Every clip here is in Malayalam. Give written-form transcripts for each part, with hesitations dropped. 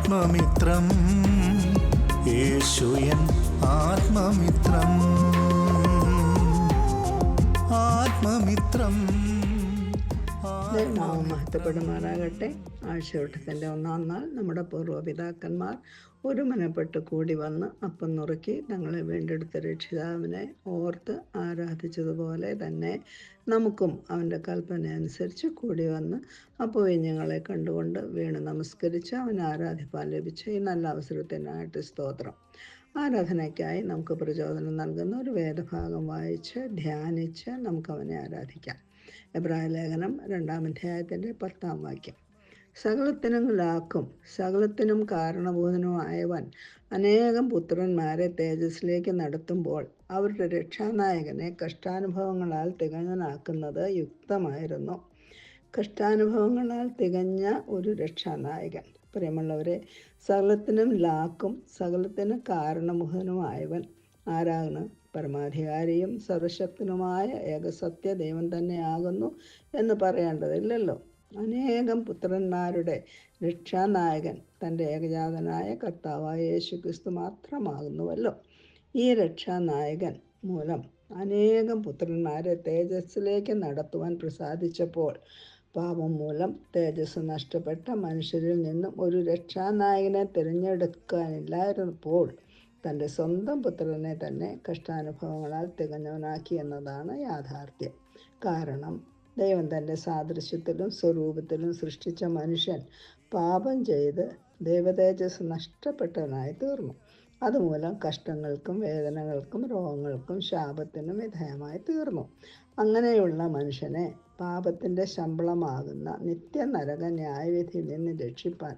ആത്മമിത്രം, യേശുയൻ ആത്മമിത്രം, ആത്മമിത്രം. നാം മഹത്വപ്പെടുമാറാകട്ടെ. ആഴ്ചവട്ടത്തിൻ്റെ ഒന്നാം നാൾ നമ്മുടെ പൂർവ്വപിതാക്കന്മാർ ഒരുമനപ്പെട്ട് കൂടി വന്ന് അപ്പം നുറുക്കി തങ്ങളെ വീണ്ടെടുത്ത രക്ഷിതാവിനെ ഓർത്ത് ആരാധിച്ചതുപോലെ തന്നെ നമുക്കും അവൻ്റെ കൽപ്പന അനുസരിച്ച് കൂടി വന്ന് അപ്പോയിഞ്ഞങ്ങളെ കണ്ടുകൊണ്ട് വീണ് നമസ്കരിച്ച് അവനെ ആരാധിപ്പാൻ ലഭിച്ച ഈ നല്ല അവസരത്തിനായിട്ട് സ്തോത്രം. ആരാധനയ്ക്കായി നമുക്ക് പ്രചോദനം നൽകുന്ന ഒരു വേദഭാഗം വായിച്ച് ധ്യാനിച്ച് നമുക്കവനെ ആരാധിക്കാം. എബ്രായ ലേഖനം 2-ാം അധ്യായത്തിൻ്റെ 10-ാം വാക്യം. സകലത്തിനും ലാക്കും സകലത്തിനും കാരണഭൂതനുമായവൻ അനേകം പുത്രന്മാരെ തേജസ്സിലേക്ക് നടത്തുമ്പോൾ അവരുടെ രക്ഷാനായകനെ കഷ്ടാനുഭവങ്ങളാൽ തികഞ്ഞനാക്കുന്നത് യുക്തമായിരുന്നു. കഷ്ടാനുഭവങ്ങളാൽ തികഞ്ഞ ഒരു രക്ഷാനായകൻ. പ്രിയമുള്ളവരെ, സകലത്തിനും ലാക്കും സകലത്തിന് കാരണഭൂതനുമായവൻ ആരാണ്? പരമാധികാരിയും സർവശക്തനുമായ ഏകസത്യ ദൈവം തന്നെയാകുന്നു എന്ന് പറയേണ്ടതില്ലല്ലോ. അനേകം പുത്രന്മാരുടെ രക്ഷാനായകൻ തൻ്റെ ഏകജാതനായ കർത്താവായ യേശുക്രിസ്തു മാത്രമാകുന്നുവല്ലോ. ഈ രക്ഷാനായകൻ മൂലം അനേകം പുത്രന്മാരെ തേജസ്സിലേക്ക് നടത്തുവാൻ പ്രസാദിച്ചപ്പോൾ പാപം മൂലം തേജസ് നഷ്ടപ്പെട്ട മനുഷ്യരിൽ നിന്നും ഒരു രക്ഷാനായകനെ തിരഞ്ഞെടുക്കാനില്ലായിരുന്നപ്പോൾ തൻ്റെ സ്വന്തം പുത്രനെ തന്നെ കഷ്ടാനുഭവങ്ങളാൽ തികഞ്ഞവനാക്കി എന്നതാണ് യാഥാർത്ഥ്യം. കാരണം ദൈവം തൻ്റെ സാദൃശ്യത്തിലും സ്വരൂപത്തിലും സൃഷ്ടിച്ച മനുഷ്യൻ പാപം ചെയ്ത് ദൈവതേജസ് നഷ്ടപ്പെട്ടവനായി തീർന്നു. അതുമൂലം കഷ്ടങ്ങൾക്കും വേദനകൾക്കും രോഗങ്ങൾക്കും ശാപത്തിനും വിധേയമായി തീർന്നു. അങ്ങനെയുള്ള മനുഷ്യനെ പാപത്തിൻ്റെ ശമ്പളമാകുന്ന നിത്യനരക ന്യായവിധിയിൽ നിന്ന് രക്ഷിപ്പാൻ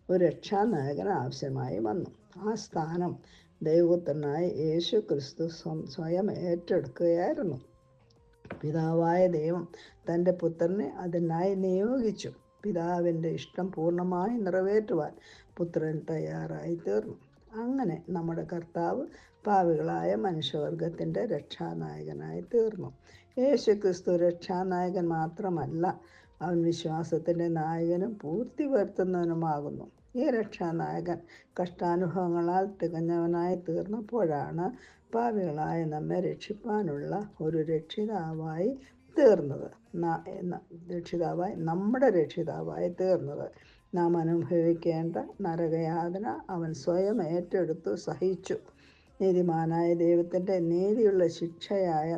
ഒരു രക്ഷാനായകൻ ആവശ്യമായി വന്നു. ആ സ്ഥാനം ദൈവപുത്രനായ യേശു ക്രിസ്തു സ്വയം ഏറ്റെടുക്കുകയായിരുന്നു. പിതാവായ ദൈവം തൻ്റെ പുത്രനെ അതിനായി നിയോഗിച്ചു. പിതാവിൻ്റെ ഇഷ്ടം പൂർണ്ണമായി നിറവേറ്റുവാൻ പുത്രൻ തയ്യാറായി തീർന്നു. അങ്ങനെ നമ്മുടെ കർത്താവ് പാപികളായ മനുഷ്യവർഗത്തിൻ്റെ രക്ഷാനായകനായി തീർന്നു. യേശു ക്രിസ്തു രക്ഷാനായകൻ മാത്രമല്ല, അവൻ വിശ്വാസത്തിൻ്റെ നായകനും പൂർത്തി വരുത്തുന്നവനുമാകുന്നു. ഈ രക്ഷാനായകൻ കഷ്ടാനുഭവങ്ങളാൽ തികഞ്ഞവനായി തീർന്നപ്പോഴാണ് പാപികളായ നമ്മെ രക്ഷിപ്പാനുള്ള ഒരു രക്ഷിതാവായി തീർന്നത്. നമ്മുടെ രക്ഷിതാവായി തീർന്നത്. നാം അനുഭവിക്കേണ്ട നരകയാതന അവൻ സ്വയം ഏറ്റെടുത്തു സഹിച്ചു. നീതിമാനായ ദൈവത്തിൻ്റെ നീതിയുള്ള ശിക്ഷയായ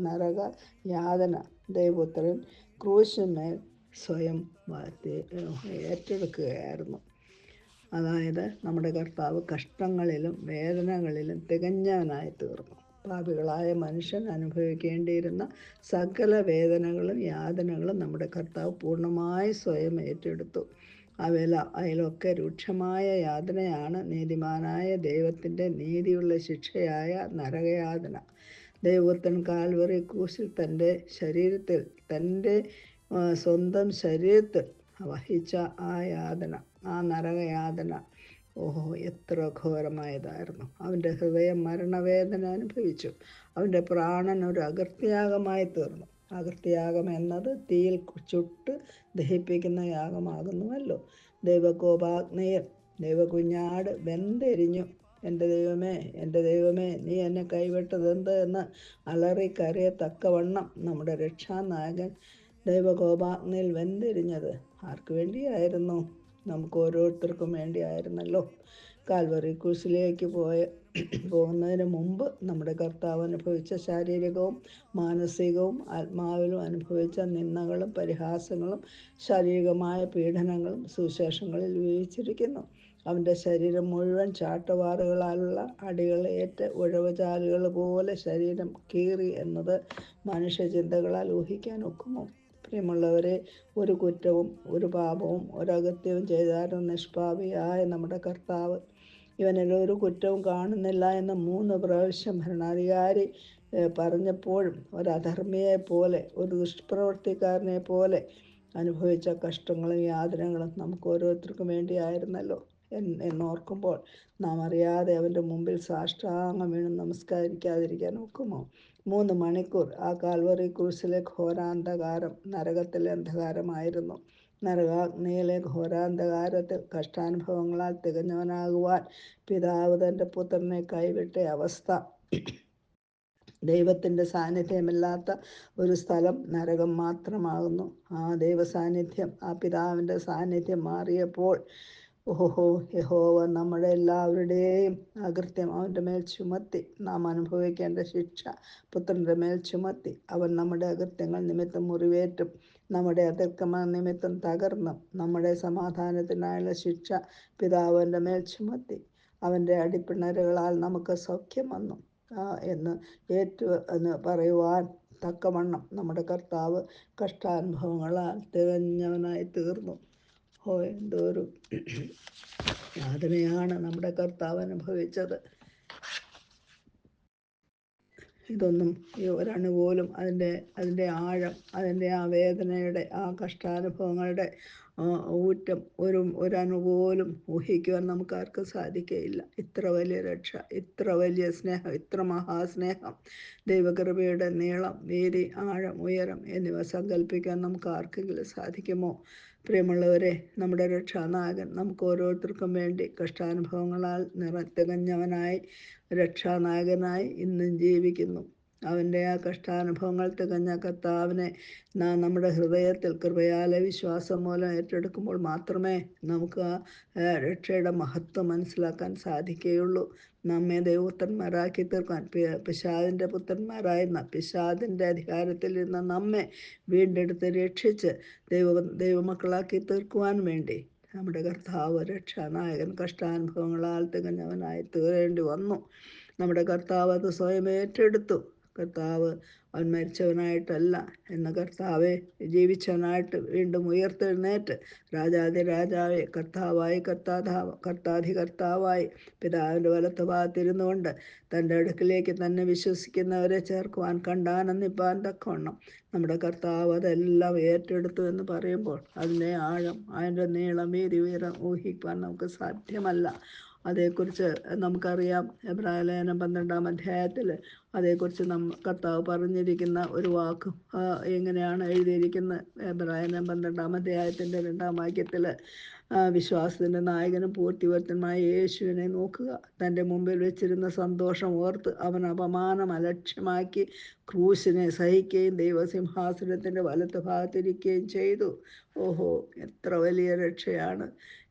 നരകയാതന ദൈവപുത്രൻ ക്രൂശിന്മേൽ സ്വയം ഏറ്റെടുക്കുകയായിരുന്നു. അതായത് നമ്മുടെ കർത്താവ് കഷ്ടങ്ങളിലും വേദനകളിലും തികഞ്ഞവനായി തീർന്നു. പാപികളായ മനുഷ്യൻ അനുഭവിക്കേണ്ടിയിരുന്ന സകല വേദനകളും യാതനകളും നമ്മുടെ കർത്താവ് പൂർണ്ണമായി സ്വയം ഏറ്റെടുത്തു. അതിലൊക്കെ രൂക്ഷമായ യാതനയാണ് നീതിമാനായ ദൈവത്തിൻ്റെ നീതിയുള്ള ശിക്ഷയായ നരകയാതന. ദൈവപുത്രൻ കാൽവറി ക്രൂശിൽ തൻ്റെ സ്വന്തം ശരീരത്തിൽ വഹിച്ച ആ യാതന, ആ നരകയാതന, ഓഹോ, എത്ര ഘോരമായതായിരുന്നു. അവൻ്റെ ഹൃദയം മരണവേദന അനുഭവിച്ചു. അവൻ്റെ പ്രാണൻ ഒരു അകൃത്യയാഗമായി തീർന്നു. അകൃത്യയാഗം എന്നത് തീയിൽ ചുട്ട് ദഹിപ്പിക്കുന്ന യാഗമാകുന്നുവല്ലോ. ദൈവകോപാഗ്നിയിൽ ദൈവകുഞ്ഞാട് വെന്തെരിഞ്ഞു. എൻ്റെ ദൈവമേ, എൻ്റെ ദൈവമേ, നീ എന്നെ കൈവിട്ടതെന്ത് എന്ന് അലറിക്കരയത്തക്കവണ്ണം നമ്മുടെ രക്ഷാനായകൻ ദൈവകോപാഗ്നിയിൽ വെന്തെരിഞ്ഞത് ആർക്ക് വേണ്ടിയായിരുന്നു? നമുക്ക് ഓരോരുത്തർക്കും വേണ്ടിയായിരുന്നല്ലോ. കാൽവറി ക്രൂശിലേക്ക് പോകുന്നതിന് മുമ്പ് നമ്മുടെ കർത്താവ് അനുഭവിച്ച ശാരീരികവും മാനസികവും ആത്മാവിലും അനുഭവിച്ച നിന്ദകളും പരിഹാസങ്ങളും ശാരീരികമായ പീഡനങ്ങളും സുവിശേഷങ്ങളിൽ വിവരിച്ചിരിക്കുന്നു. അവൻ്റെ ശരീരം മുഴുവൻ ചാട്ടവാറുകളാലുള്ള അടികളേറ്റ് ഉഴവുചാലുകൾ പോലെ ശരീരം കീറി എന്നത് മനുഷ്യചിന്തകളാൽ ഊഹിക്കാൻ ഒക്കുമോ? പ്രിയമുള്ളവരെ, ഒരു കുറ്റവും ഒരു പാപവും ഒരകത്യവും ചെയ്താലും നിഷ്പാപിയായ നമ്മുടെ കർത്താവ് ഇവനിൽ ഒരു കുറ്റവും കാണുന്നില്ല എന്ന് 3 പ്രാവശ്യം ഭരണാധികാരി പറഞ്ഞപ്പോഴും ഒരധർമ്മിയെ പോലെ, ഒരു ദുഷ്പ്രവർത്തിക്കാരനെ പോലെ അനുഭവിച്ച കഷ്ടങ്ങളും യാതനകളും നമുക്ക് ഓരോരുത്തർക്കും വേണ്ടിയായിരുന്നല്ലോ എന്നോർക്കുമ്പോൾ നാം അറിയാതെ അവൻ്റെ മുമ്പിൽ സാഷ്ടാംഗം വീണ് നമസ്കരിക്കാതിരിക്കാൻ ഒക്കുമോ? 3 മണിക്കൂർ ആ കാൽവറി ക്രൂശിലെ ഘോരാന്ധകാരം നരകത്തിലെ അന്ധകാരമായിരുന്നു. നരകാഗ്നിയിലെ ഘോരാന്ധകാരത്തിൽ കഷ്ടാനുഭവങ്ങളാൽ തികഞ്ഞവനാകുവാൻ പിതാവ് തൻ്റെ പുത്രനെ കൈവിട്ട അവസ്ഥ. ദൈവത്തിൻ്റെ സാന്നിധ്യമില്ലാത്ത ഒരു സ്ഥലം നരകം മാത്രമാകുന്നു. ആ ദൈവ സാന്നിധ്യം, ആ പിതാവിൻ്റെ സാന്നിധ്യം മാറിയപ്പോൾ ഓഹോ, യഹോവ നമ്മുടെ എല്ലാവരുടെയും അകൃത്യം അവൻ്റെ മേൽ ചുമത്തി. നാം അനുഭവിക്കേണ്ട ശിക്ഷ പുത്രൻ്റെ മേൽ ചുമത്തി. അവൻ നമ്മുടെ അകൃത്യങ്ങൾ നിമിത്തം മുറിവേറ്റും നമ്മുടെ അതിക്രമ നിമിത്തം തകർന്നും നമ്മുടെ സമാധാനത്തിനായുള്ള ശിക്ഷ പിതാവിൻ്റെ മേൽ ചുമത്തി. അവൻ്റെ അടിപ്പിണരുകളാൽ നമുക്ക് സൗഖ്യം വന്നു എന്ന് എന്ന് പറയുവാൻ തക്കവണ്ണം നമ്മുടെ കർത്താവ് കഷ്ടാനുഭവങ്ങളാൽ തികഞ്ഞവനായി തീർന്നു. എന്തോരു യാതനയാണ് നമ്മുടെ കർത്താവ് അനുഭവിച്ചത്. ഇതൊന്നും ഒരണു പോലും അതിൻ്റെ ആഴം, അതിൻ്റെ ആ വേദനയുടെ, ആ കഷ്ടാനുഭവങ്ങളുടെ ഊറ്റം ഒരണു പോലും ഊഹിക്കുവാൻ നമുക്ക് ആർക്കും സാധിക്കുകയില്ല. ഇത്ര വലിയ രക്ഷ, ഇത്ര വലിയ സ്നേഹം, ഇത്ര മഹാസ്നേഹം, ദൈവകൃപയുടെ നീളം, വീതി, ആഴം, ഉയരം എന്നിവ സങ്കല്പിക്കാൻ നമുക്ക് ആർക്കെങ്കിലും സാധിക്കുമോ? പ്രിയമുള്ളവരെ, നമ്മുടെ രക്ഷാനായകൻ നമുക്ക് ഓരോരുത്തർക്കും വേണ്ടി കഷ്ടാനുഭവങ്ങളാൽ തികഞ്ഞവനായി രക്ഷാനായകനായി ഇന്നും ജീവിക്കുന്നു. അവൻ്റെ ആ കഷ്ടാനുഭവങ്ങൾ തികഞ്ഞ കർത്താവിനെ നാം നമ്മുടെ ഹൃദയത്തിൽ കൃപയാലെ വിശ്വാസം മൂലം ഏറ്റെടുക്കുമ്പോൾ മാത്രമേ നമുക്ക് ആ രക്ഷയുടെ മഹത്വം മനസ്സിലാക്കാൻ സാധിക്കുകയുള്ളൂ. നമ്മെ ദൈവപുത്രന്മാരാക്കി തീർക്കാൻ, പിശാചിൻ്റെ പുത്രന്മാരായിരുന്ന പിശാചിൻ്റെ അധികാരത്തിൽ നിന്ന് നമ്മെ വീണ്ടെടുത്ത് രക്ഷിച്ച് ദൈവമക്കളാക്കി തീർക്കുവാൻ വേണ്ടി നമ്മുടെ കർത്താവ് രക്ഷാനായകൻ കഷ്ടാനുഭവങ്ങളാൽ തികഞ്ഞവനായി തീരേണ്ടി വന്നു. നമ്മുടെ കർത്താവ് അത് സ്വയം ഏറ്റെടുത്തു. കർത്താവ് അവൻ മരിച്ചവനായിട്ടല്ല, എന്ന കർത്താവെ ജീവിച്ചവനായിട്ട് വീണ്ടും ഉയർത്തെഴുന്നേറ്റ് രാജാതിരാജാവെ കർത്താവായി കർത്താധികർത്താവായി പിതാവിൻ്റെ വലത്ത് ഭാഗത്തിരുന്നു കൊണ്ട് തൻ്റെ അടുക്കിലേക്ക് തന്നെ വിശ്വസിക്കുന്നവരെ ചേർക്കുവാൻ കണ്ടാനന്ദിപ്പാൻ തക്കവണ്ണം നമ്മുടെ കർത്താവ് അതെല്ലാം ഏറ്റെടുത്തു എന്ന് പറയുമ്പോൾ അതിൻ്റെ ആഴം, അതിൻ്റെ നീളം, വീതി, ഉയരം ഊഹിക്കാൻ നമുക്ക് സാധ്യമല്ല. അതേക്കുറിച്ച് നമുക്കറിയാം. എബ്രായലേഖനം 12-ാം അധ്യായത്തിൽ അതേക്കുറിച്ച് കർത്താവ് പറഞ്ഞിരിക്കുന്ന ഒരു വാക്ക് എങ്ങനെയാണ് എഴുതിയിരിക്കുന്നത്? എബ്രായലേഖനം 12-ാം അധ്യായത്തിൻ്റെ 2-ാം വാക്യത്തിൽ വിശ്വാസത്തിൻ്റെ നായകനും പൂർത്തിവർത്തനുമായ യേശുവിനെ നോക്കുക. തൻ്റെ മുമ്പിൽ വെച്ചിരുന്ന സന്തോഷം ഓർത്ത് അവൻ അപമാനം അലക്ഷ്യമാക്കി ക്രൂശിനെ സഹിക്കുകയും ദൈവസിംഹാസനത്തിൻ്റെ വലത്ത് ഭാഗത്തിരിക്കുകയും ചെയ്തു. ഓഹോ, എത്ര വലിയ രക്ഷയാണ്,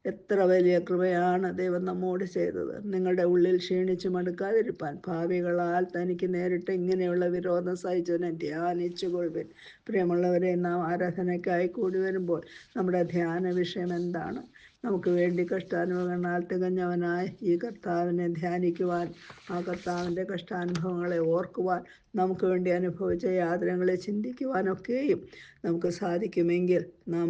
എത്ര വലിയ കൃപയാണ് ദൈവം നമ്മോട് ചെയ്തത്. നിങ്ങളുടെ ഉള്ളിൽ ക്ഷീണിച്ചു മടുക്കാതിരിപ്പാൻ ഭാവികളാൽ തനിക്ക് നേരിട്ട് ഇങ്ങനെയുള്ള വിരോധം സഹിച്ചവനെ ധ്യാനിച്ചു കൊള്ളുവിൻ. പ്രിയമുള്ളവരെ, നാം ആരാധനയ്ക്കായി കൂടി വരുമ്പോൾ നമ്മുടെ ധ്യാന വിഷയം എന്താണ്? നമുക്ക് വേണ്ടി കഷ്ടാനുഭവങ്ങളാൽ തികഞ്ഞവനായ ഈ കർത്താവിനെ ധ്യാനിക്കുവാൻ, ആ കർത്താവിൻ്റെ കഷ്ടാനുഭവങ്ങളെ ഓർക്കുവാൻ, നമുക്ക് വേണ്ടി അനുഭവിച്ച യാതനകളെ ചിന്തിക്കുവാനൊക്കെയും നമുക്ക് സാധിക്കുമെങ്കിൽ നാം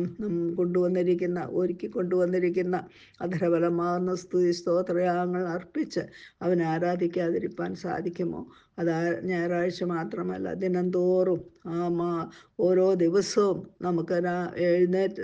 ഒരുക്കി കൊണ്ടുവന്നിരിക്കുന്ന അധരഫലമാകുന്ന സ്തുതി സ്തോത്രയാഗങ്ങൾ അർപ്പിച്ച് അവനെ ആരാധിക്കാതിരിപ്പാൻ സാധിക്കുമോ? അത് ഞായറാഴ്ച മാത്രമല്ല, ദിനംതോറും ഓരോ ദിവസവും നമുക്ക് എഴുന്നേറ്റ്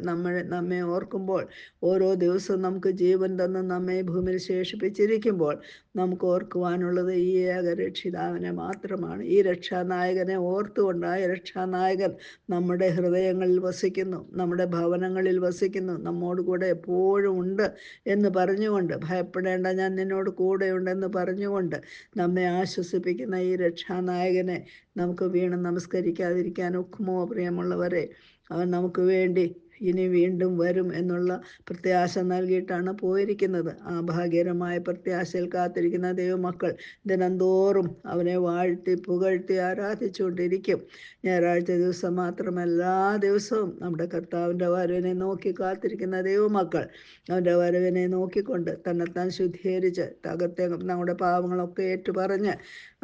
നമ്മെ ഓർക്കുമ്പോൾ, ഓരോ ദിവസവും നമുക്ക് ജീവൻ തന്ന് നമ്മെ ഭൂമിയിൽ ശേഷിപ്പിച്ചിരിക്കുമ്പോൾ നമുക്ക് ഓർക്കുവാനുള്ളത് ഈ ഏകരക്ഷിതാവിനെ മാത്രമാണ്. ഈ രക്ഷാനായകനെ ഓർത്തുകൊണ്ട് ആ രക്ഷാനായകൻ നമ്മുടെ ഹൃദയങ്ങളിൽ വസിക്കുന്നു, നമ്മുടെ ഭവനങ്ങളിൽ വസിക്കുന്നു, നമ്മോട് കൂടെ എപ്പോഴും ഉണ്ട് എന്ന് പറഞ്ഞുകൊണ്ട്, ഭയപ്പെടേണ്ട, ഞാൻ നിന്നോട് കൂടെയുണ്ടെന്ന് പറഞ്ഞുകൊണ്ട് നമ്മെ ആശ്വസിപ്പിക്കുന്ന ഈ രക്ഷാനായകനെ നമുക്ക് വീണ്ടും നമസ്കരിക്കാതിരിക്കാൻ ഒക്കുമോ? പ്രിയമുള്ളവരെ, അവൻ നമുക്ക് വേണ്ടി ഇനി വീണ്ടും വരും എന്നുള്ള പ്രത്യാശ നൽകിയിട്ടാണ് പോയിരിക്കുന്നത്. ആ ഭാഗ്യകരമായ പ്രത്യാശയിൽ കാത്തിരിക്കുന്ന ദൈവമക്കൾ ദിനംതോറും അവനെ വാഴ്ത്തി പുകഴ്ത്തി ആരാധിച്ചുകൊണ്ടിരിക്കും. ഞായറാഴ്ച ദിവസം മാത്രമല്ല, എല്ലാ ദിവസവും നമ്മുടെ കർത്താവിൻ്റെ വരവിനെ നോക്കി കാത്തിരിക്കുന്ന ദൈവമക്കൾ അവൻ്റെ വരവിനെ നോക്കിക്കൊണ്ട് തന്നെത്താൻ ശുദ്ധീകരിച്ച് നമ്മുടെ പാപങ്ങളൊക്കെ ഏറ്റുപറഞ്ഞ്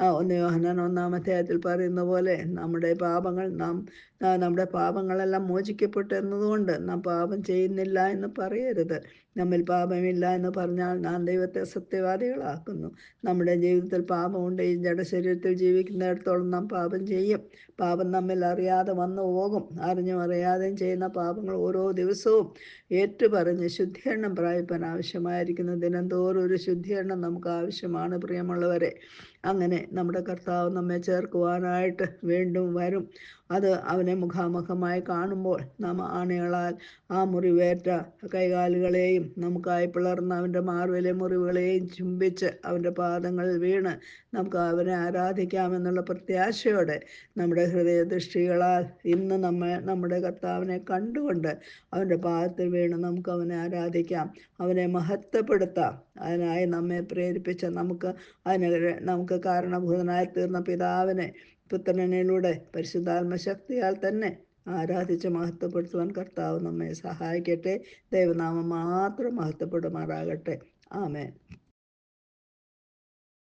1 യോഹന്നാൻ 1-ാം അധ്യായത്തിൽ പറയുന്ന പോലെ നമ്മുടെ പാപങ്ങളെല്ലാം മോചിക്കപ്പെട്ടു എന്നതുകൊണ്ട് നാം പാപം ചെയ്യുന്നില്ല എന്ന് പറയരുത്. നമ്മിൽ പാപമില്ല എന്ന് പറഞ്ഞാൽ നാം ദൈവത്തെ സത്യവാദികളാക്കുന്നു. നമ്മുടെ ജീവിതത്തിൽ പാപമുണ്ട്. ഈ ജഡശരീരത്തിൽ ജീവിക്കുന്നിടത്തോളം നാം പാപം ചെയ്യും. പാപം നമ്മിൽ അറിയാതെ വന്നു പോകും. അറിഞ്ഞും അറിയാതെയും ചെയ്യുന്ന പാപങ്ങൾ ഓരോ ദിവസവും ഏറ്റുപറഞ്ഞ് ശുദ്ധീകരണം പ്രാപിപ്പാൻ ആവശ്യമായിരിക്കുന്ന ദിനംതോറും ഒരു ശുദ്ധീകരണം നമുക്ക് ആവശ്യമാണ് പ്രിയമുള്ളവരെ. അങ്ങനെ നമ്മുടെ കർത്താവ് നമ്മെ ചേർക്കുവാനായിട്ട് വീണ്ടും വരും. അത് അവനെ മുഖാമുഖമായി കാണുമ്പോൾ നാം ആണികളാൽ ആ മുറിവേറ്റ കൈകാലുകളെയും നമുക്കായി പിളർന്ന അവൻ്റെ മാർവിലെ മുറിവുകളെയും ചുംബിച്ച് അവൻ്റെ പാദങ്ങളിൽ വീണ് നമുക്ക് അവനെ ആരാധിക്കാമെന്നുള്ള പ്രത്യാശയോടെ നമ്മുടെ ഹൃദയദൃഷ്ടികളാൽ ഇന്ന് നമ്മുടെ കർത്താവിനെ കണ്ടുകൊണ്ട് അവൻ്റെ പാദത്തിൽ വീണ് നമുക്ക് അവനെ ആരാധിക്കാം, അവനെ മഹത്വപ്പെടുത്താം. അതിനായി നമ്മെ പ്രേരിപ്പിച്ച നമുക്ക് കാരണഭൂതനായി തീർന്ന പിതാവിനെ പുത്രനിലൂടെ പരിശുദ്ധാത്മ ശക്തിയാൽ തന്നെ ആരാധിച്ച് മഹത്വപ്പെടുത്തുവാൻ കർത്താവ് നമ്മെ സഹായിക്കട്ടെ. ദൈവനാമം മാത്രം മഹത്വപ്പെടുമാറാകട്ടെ. ആമേൻ.